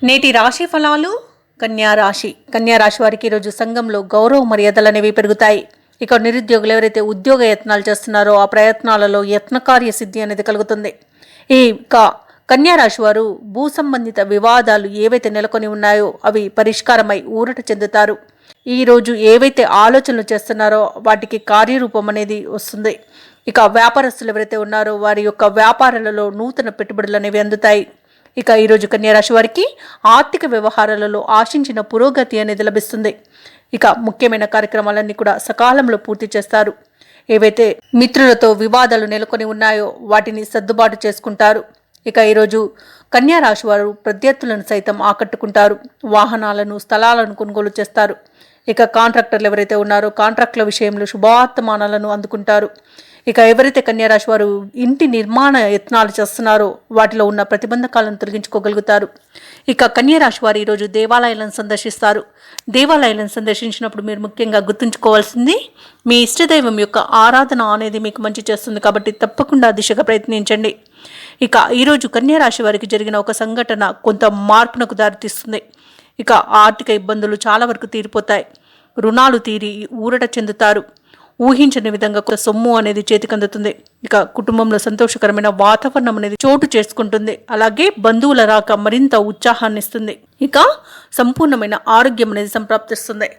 నేటి రాశి ఫలాలు. కన్యా రాశి వారికి ఈరోజు సంఘంలో గౌరవ మర్యాదలు అనేవి పెరుగుతాయి. ఇక నిరుద్యోగులు ఎవరైతే ఉద్యోగ యత్నాలు చేస్తున్నారో ఆ ప్రయత్నాలలో యత్నకార్య సిద్ధి అనేది కలుగుతుంది. కన్యా రాశి వారు భూ సంబంధిత వివాదాలు ఏవైతే నెలకొని ఉన్నాయో అవి పరిష్కారమై ఊరట చెందుతారు. ఈరోజు ఏవైతే ఆలోచనలు చేస్తున్నారో వాటికి కార్యరూపం అనేది వస్తుంది. ఇక వ్యాపారస్తులు ఎవరైతే ఉన్నారో వారి యొక్క వ్యాపారాలలో నూతన పెట్టుబడులు అనేవి అందుతాయి. ఇక ఈరోజు కన్యా రాశి వారికి ఆర్థిక వ్యవహారాలలో ఆశించిన పురోగతి అనేది లభిస్తుంది. ఇక ముఖ్యమైన కార్యక్రమాలన్నీ కూడా సకాలంలో పూర్తి చేస్తారు. ఏవైతే మిత్రులతో వివాదాలు నెలకొని ఉన్నాయో వాటిని సర్దుబాటు చేసుకుంటారు. ఇక ఈరోజు కన్యా రాశి వారు ప్రత్యర్థులను సైతం ఆకట్టుకుంటారు. వాహనాలను, స్థలాలను కొనుగోలు చేస్తారు. ఇక కాంట్రాక్టర్లు ఎవరైతే ఉన్నారో కాంట్రాక్టుల విషయంలో శుభవర్తమానాలను అందుకుంటారు. ఇక ఎవరైతే కన్యా రాశి వారు ఇంటి నిర్మాణ యత్నాలు చేస్తున్నారో వాటిలో ఉన్న ప్రతిబంధకాలను తొలగించుకోగలుగుతారు. ఇక కన్యా రాశి వారు ఈరోజు దేవాలయాలను సందర్శిస్తారు. దేవాలయాలను సందర్శించినప్పుడు మీరు ముఖ్యంగా గుర్తుంచుకోవాల్సింది మీ ఇష్టదైవం యొక్క ఆరాధన అనేది మీకు మంచి చేస్తుంది. కాబట్టి తప్పకుండా దిశగా ప్రయత్నించండి. ఇక ఈరోజు కన్యా రాశి వారికి జరిగిన ఒక సంఘటన కొంత మార్పునకు దారితీస్తుంది. ఇక ఆర్థిక ఇబ్బందులు చాలా వరకు తీరిపోతాయి. రుణాలు తీరి ఊరట చెందుతారు. ఊహించని విధంగా కొంత సొమ్ము అనేది చేతికందుతుంది. ఇక కుటుంబంలో సంతోషకరమైన వాతావరణం అనేది చోటు చేసుకుంటుంది. అలాగే బంధువుల రాక మరింత ఉత్సాహాన్ని ఇస్తుంది. ఇక సంపూర్ణమైన ఆరోగ్యం అనేది సంప్రాప్తిస్తుంది.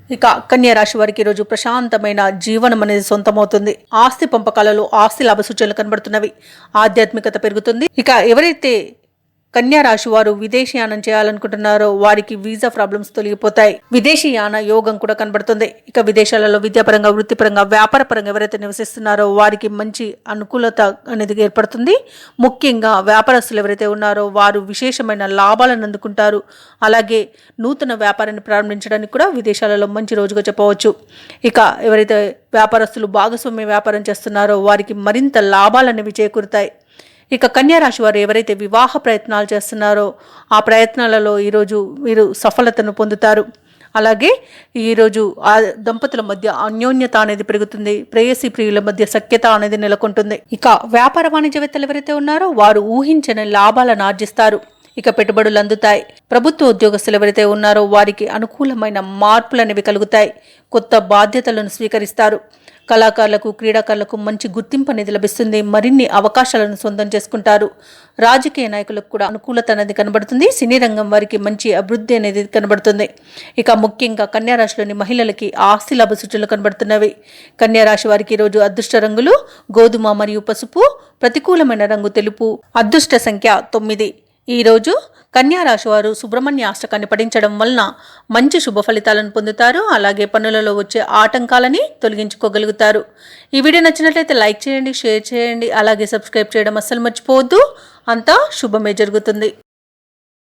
ఇక కన్యా రాశి వారికి ఈరోజు ప్రశాంతమైన జీవనం అనేది సొంతమవుతుంది. ఆస్తి పంపకాలలో ఆస్తి లాభ సూచనలు కనబడుతున్నవి. ఆధ్యాత్మికత పెరుగుతుంది. ఇక ఎవరైతే కన్యా రాశి వారు విదేశీయానం చేయాలనుకుంటున్నారో వారికి వీసా ప్రాబ్లమ్స్ తొలగిపోతాయి. విదేశీయాన యోగం కూడా కనబడుతుంది. ఇక విదేశాలలో విద్యాపరంగా, వృత్తిపరంగా, వ్యాపారపరంగా ఎవరైతే నివసిస్తున్నారో వారికి మంచి అనుకూలత అనేది ఏర్పడుతుంది. ముఖ్యంగా వ్యాపారస్తులు ఎవరైతే ఉన్నారో వారు విశేషమైన లాభాలను అందుకుంటారు. అలాగే నూతన వ్యాపారాన్ని ప్రారంభించడానికి కూడా విదేశాలలో మంచి రోజుగా చెప్పవచ్చు. ఇక ఎవరైతే వ్యాపారస్తులు భాగస్వామ్య వ్యాపారం చేస్తున్నారో వారికి మరింత లాభాలనేవి చేకూరుతాయి. ఇక కన్యా రాశి వారు ఎవరైతే వివాహ ప్రయత్నాలు చేస్తున్నారో ఆ ప్రయత్నాలలో ఈరోజు వీరు సఫలతను పొందుతారు. అలాగే ఈరోజు ఆ దంపతుల మధ్య అన్యోన్యత అనేది పెరుగుతుంది. ప్రేయసి ప్రియుల మధ్య సఖ్యత అనేది నెలకొంటుంది. ఇక వ్యాపార వాణిజ్యవేత్తలు ఎవరైతే ఉన్నారో వారు ఊహించని లాభాలను ఆర్జిస్తారు. ఇక పెట్టుబడులు అందుతాయి. ప్రభుత్వ ఉద్యోగస్తులు ఎవరైతే ఉన్నారో వారికి అనుకూలమైన మార్పులు అనేవి కలుగుతాయి. కొత్త బాధ్యతలను స్వీకరిస్తారు. కళాకారులకు, క్రీడాకారులకు మంచి గుర్తింపు అనేది లభిస్తుంది. మరిన్ని అవకాశాలను సొంతం చేసుకుంటారు. రాజకీయ నాయకులకు కూడా అనుకూలత అనేది కనబడుతుంది. సినీ రంగం వారికి మంచి అభివృద్ధి అనేది కనబడుతుంది. ఇక ముఖ్యంగా కన్యా రాశిలోని మహిళలకి ఆస్తి లాభ సూచనలు కనబడుతున్నవి. కన్యా రాశి వారికి ఈరోజు అదృష్ట రంగులు గోధుమ మరియు పసుపు. ప్రతికూలమైన రంగు తెలుపు. అదృష్ట సంఖ్య 9. ఈరోజు కన్యా రాశి వారు సుబ్రహ్మణ్య అష్టకాన్ని పఠించడం వలన మంచి శుభ ఫలితాలను పొందుతారు. అలాగే పనులలో వచ్చే ఆటంకాలని తొలగించుకోగలుగుతారు. ఈ వీడియో నచ్చినట్లయితే లైక్ చేయండి, షేర్ చేయండి, అలాగే సబ్స్క్రైబ్ చేయడం అస్సలు మర్చిపోవద్దు. అంతా శుభమే జరుగుతుంది.